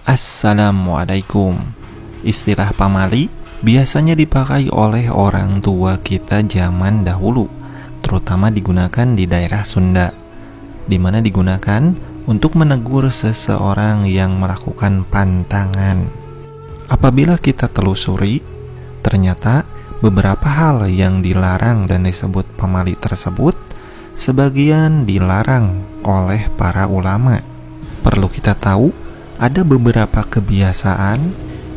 Assalamualaikum. Istilah pamali biasanya dipakai oleh orang tua kita zaman dahulu, terutama digunakan di daerah Sunda, di mana digunakan untuk menegur seseorang yang melakukan pantangan. Apabila kita telusuri, ternyata beberapa hal yang dilarang dan disebut pamali tersebut sebagian dilarang oleh para ulama. Perlu kita tahu, ada beberapa kebiasaan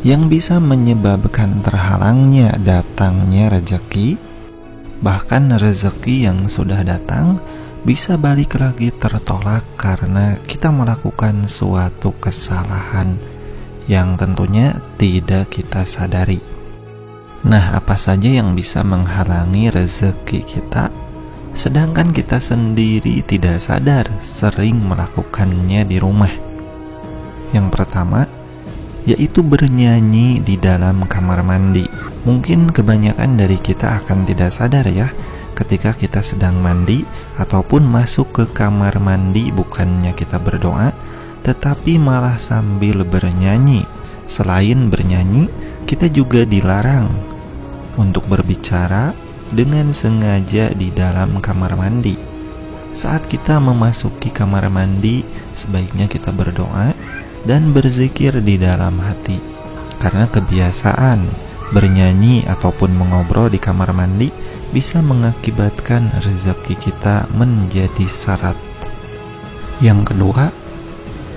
yang bisa menyebabkan terhalangnya datangnya rezeki. Bahkan rezeki yang sudah datang bisa balik lagi tertolak karena kita melakukan suatu kesalahan yang tentunya tidak kita sadari. Nah, apa saja yang bisa menghalangi rezeki kita, sedangkan kita sendiri tidak sadar sering melakukannya di rumah? Yang pertama, yaitu bernyanyi di dalam kamar mandi. Mungkin kebanyakan dari kita akan tidak sadar ya, ketika kita sedang mandi ataupun masuk ke kamar mandi, bukannya kita berdoa, tetapi malah sambil bernyanyi. Selain bernyanyi, kita juga dilarang untuk berbicara dengan sengaja di dalam kamar mandi. Saat kita memasuki kamar mandi, sebaiknya kita berdoa dan berzikir di dalam hati, karena kebiasaan bernyanyi ataupun mengobrol di kamar mandi bisa mengakibatkan rezeki kita menjadi syarat. Yang kedua,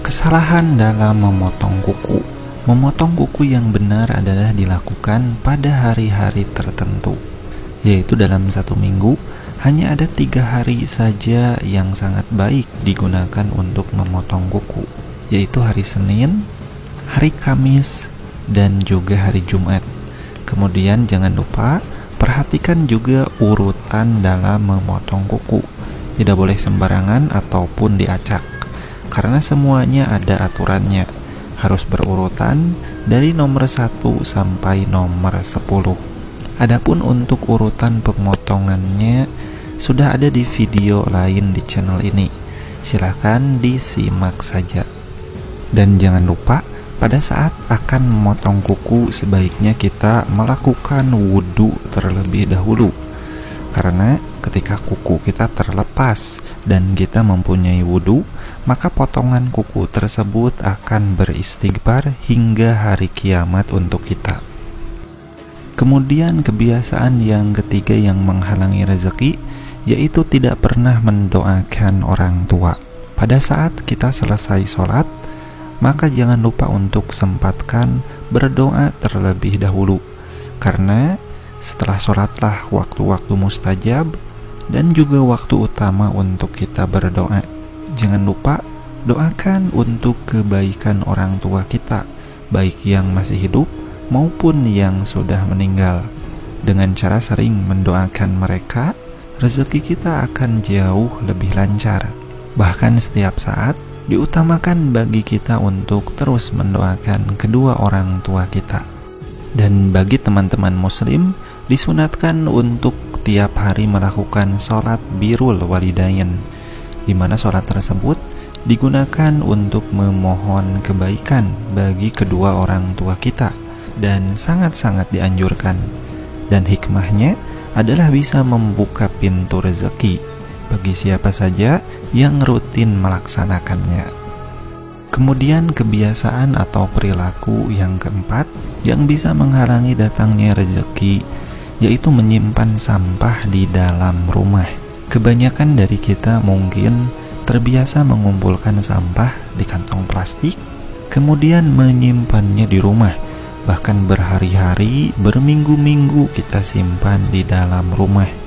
kesalahan dalam memotong kuku. Memotong kuku yang benar adalah dilakukan pada hari-hari tertentu, yaitu dalam satu minggu hanya ada 3 hari saja yang sangat baik digunakan untuk memotong kuku, yaitu hari Senin, hari Kamis, dan juga hari Jumat. Kemudian jangan lupa perhatikan juga urutan dalam memotong kuku. Tidak boleh sembarangan ataupun diacak, karena semuanya ada aturannya. Harus berurutan dari nomor 1 sampai nomor 10. Adapun untuk urutan pemotongannya sudah ada di video lain di channel ini. Silahkan disimak saja. Dan jangan lupa, pada saat akan memotong kuku sebaiknya kita melakukan wudhu terlebih dahulu. Karena ketika kuku kita terlepas dan kita mempunyai wudhu, maka potongan kuku tersebut akan beristighfar hingga hari kiamat untuk kita. Kemudian kebiasaan yang ketiga yang menghalangi rezeki, yaitu tidak pernah mendoakan orang tua. Pada saat kita selesai sholat, maka jangan lupa untuk sempatkan berdoa terlebih dahulu, karena setelah sholatlah waktu-waktu mustajab dan juga waktu utama untuk kita berdoa. Jangan lupa doakan untuk kebaikan orang tua kita, baik yang masih hidup maupun yang sudah meninggal. Dengan cara sering mendoakan mereka, rezeki kita akan jauh lebih lancar. Bahkan setiap saat diutamakan bagi kita untuk terus mendoakan kedua orang tua kita. Dan bagi teman-teman muslim, disunatkan untuk tiap hari melakukan sholat birrul walidain, di mana sholat tersebut digunakan untuk memohon kebaikan bagi kedua orang tua kita, dan sangat-sangat dianjurkan. Dan hikmahnya adalah bisa membuka pintu rezeki bagi siapa saja yang rutin melaksanakannya. Kemudian kebiasaan atau perilaku yang keempat yang bisa menghalangi datangnya rezeki, yaitu menyimpan sampah di dalam rumah. Kebanyakan dari kita mungkin terbiasa mengumpulkan sampah di kantong plastik, kemudian menyimpannya di rumah. Bahkan berhari-hari, berminggu-minggu kita simpan di dalam rumah.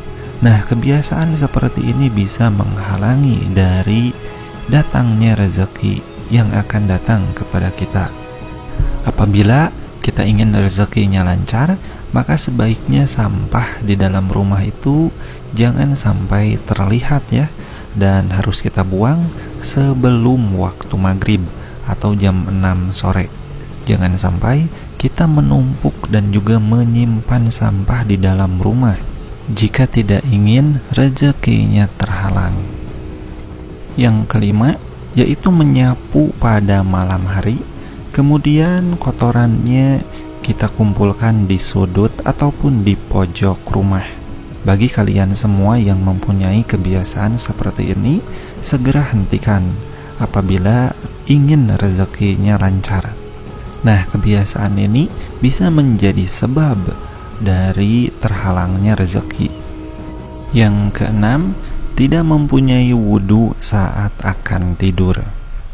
Nah, kebiasaan seperti ini bisa menghalangi dari datangnya rezeki yang akan datang kepada kita. Apabila kita ingin rezekinya lancar, maka sebaiknya sampah di dalam rumah itu jangan sampai terlihat ya, dan harus kita buang sebelum waktu maghrib atau jam 6 sore. Jangan sampai kita menumpuk dan juga menyimpan sampah di dalam rumah jika tidak ingin rezekinya terhalang. Yang kelima, yaitu menyapu pada malam hari Kemudian kotorannya kita kumpulkan di sudut ataupun di pojok rumah. Bagi kalian semua yang mempunyai kebiasaan seperti ini, segera hentikan apabila ingin rezekinya lancar. Nah, kebiasaan ini bisa menjadi sebab dari terhalangnya rezeki. Yang keenam, tidak mempunyai wudhu saat akan tidur.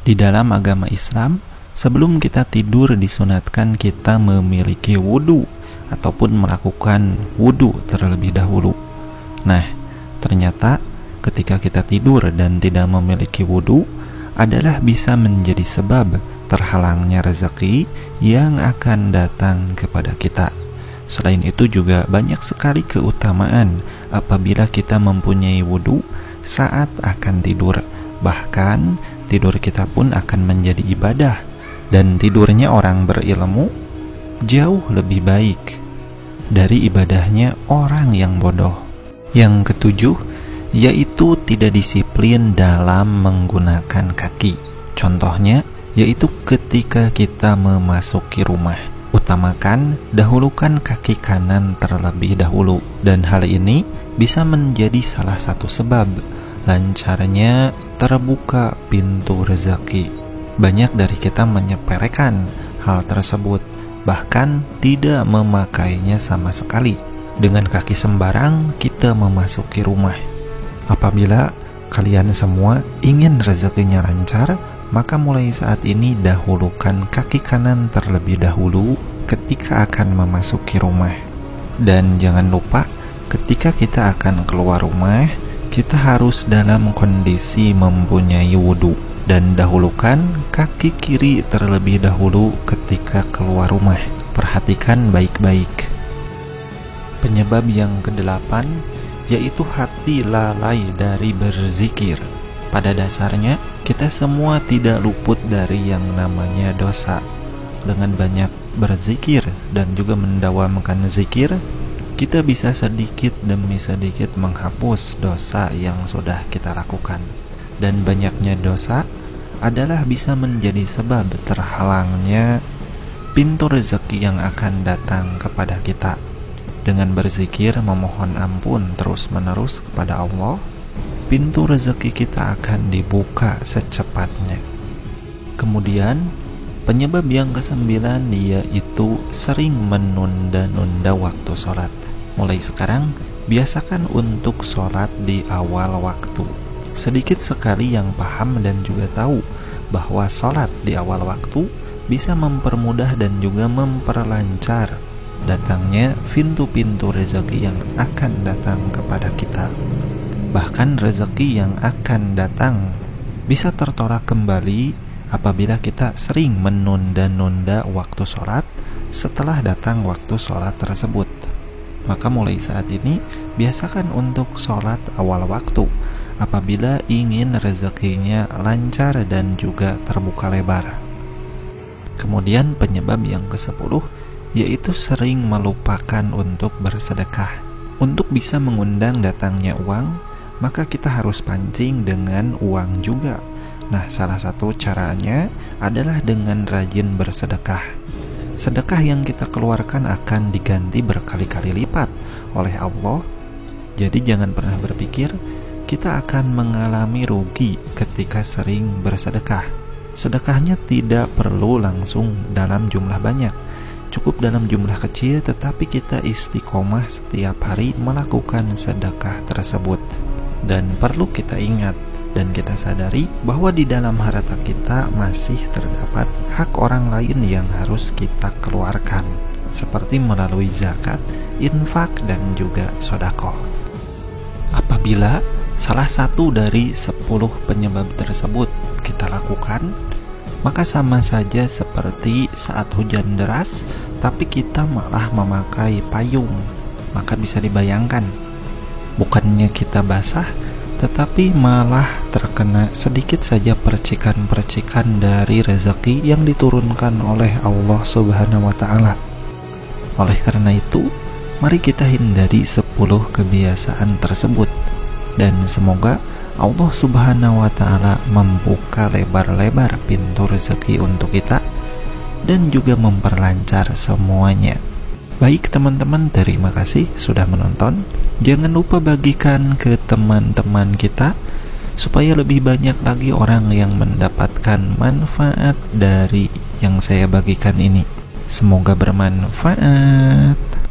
Di dalam agama Islam, sebelum kita tidur disunatkan kita memiliki wudhu ataupun melakukan wudhu terlebih dahulu. Nah, ternyata ketika kita tidur dan tidak memiliki wudhu adalah bisa menjadi sebab terhalangnya rezeki yang akan datang kepada kita. Selain itu juga banyak sekali keutamaan apabila kita mempunyai wudhu saat akan tidur. Bahkan tidur kita pun akan menjadi ibadah, dan tidurnya orang berilmu jauh lebih baik dari ibadahnya orang yang bodoh. Yang ketujuh, yaitu tidak disiplin dalam menggunakan kaki. Contohnya, yaitu ketika kita memasuki rumah, utamakan dahulukan kaki kanan terlebih dahulu, dan hal ini bisa menjadi salah satu sebab lancarnya terbuka pintu rezeki. Banyak dari kita menyepelekan hal tersebut, bahkan tidak memakainya sama sekali. Dengan kaki sembarang kita memasuki rumah. Apabila kalian semua ingin rezekinya lancar, maka mulai saat ini dahulukan kaki kanan terlebih dahulu ketika akan memasuki rumah. Dan jangan lupa, ketika kita akan keluar rumah, kita harus dalam kondisi mempunyai wudhu, dan dahulukan kaki kiri terlebih dahulu ketika keluar rumah. Perhatikan baik-baik. Penyebab yang kedelapan, yaitu hati lalai dari berzikir. Pada dasarnya, kita semua tidak luput dari yang namanya dosa. Dengan banyak berzikir dan juga mendawamkan zikir, kita bisa sedikit demi sedikit menghapus dosa yang sudah kita lakukan. Dan banyaknya dosa adalah bisa menjadi sebab terhalangnya pintu rezeki yang akan datang kepada kita. Dengan berzikir memohon ampun terus-menerus kepada Allah, pintu rezeki kita akan dibuka secepatnya. Kemudian, penyebab yang kesembilan yaitu sering menunda-nunda waktu sholat. Mulai sekarang, biasakan untuk sholat di awal waktu. Sedikit sekali yang paham dan juga tahu bahwa sholat di awal waktu bisa mempermudah dan juga memperlancar datangnya pintu-pintu rezeki yang akan datang kepada kita. Bahkan rezeki yang akan datang bisa tertolak kembali apabila kita sering menunda-nunda waktu sholat setelah datang waktu sholat tersebut. Maka mulai saat ini, biasakan untuk sholat awal waktu apabila ingin rezekinya lancar dan juga terbuka lebar. Kemudian penyebab yang ke-10, yaitu sering melupakan untuk bersedekah. Untuk bisa mengundang datangnya uang, maka kita harus pancing dengan uang juga. Nah, salah satu caranya adalah dengan rajin bersedekah. Sedekah yang kita keluarkan akan diganti berkali-kali lipat oleh Allah. Jadi jangan pernah berpikir kita akan mengalami rugi ketika sering bersedekah. Sedekahnya tidak perlu langsung dalam jumlah banyak, cukup dalam jumlah kecil, tetapi kita istiqomah setiap hari melakukan sedekah tersebut. Dan perlu kita ingat dan kita sadari bahwa di dalam harta kita masih terdapat hak orang lain yang harus kita keluarkan, seperti melalui zakat, infak, dan juga sedekah. Apabila salah satu dari 10 penyebab tersebut kita lakukan, maka sama saja seperti saat hujan deras tapi kita malah memakai payung. Maka bisa dibayangkan, bukannya kita basah, tetapi malah terkena sedikit saja percikan-percikan dari rezeki yang diturunkan oleh Allah Subhanahu wa Ta'ala. Oleh karena itu, mari kita hindari 10 kebiasaan tersebut, dan semoga Allah Subhanahu wa Ta'ala membuka lebar-lebar pintu rezeki untuk kita, dan juga memperlancar semuanya. Baik teman-teman, terima kasih sudah menonton. Jangan lupa bagikan ke teman-teman kita supaya lebih banyak lagi orang yang mendapatkan manfaat dari yang saya bagikan ini. Semoga bermanfaat.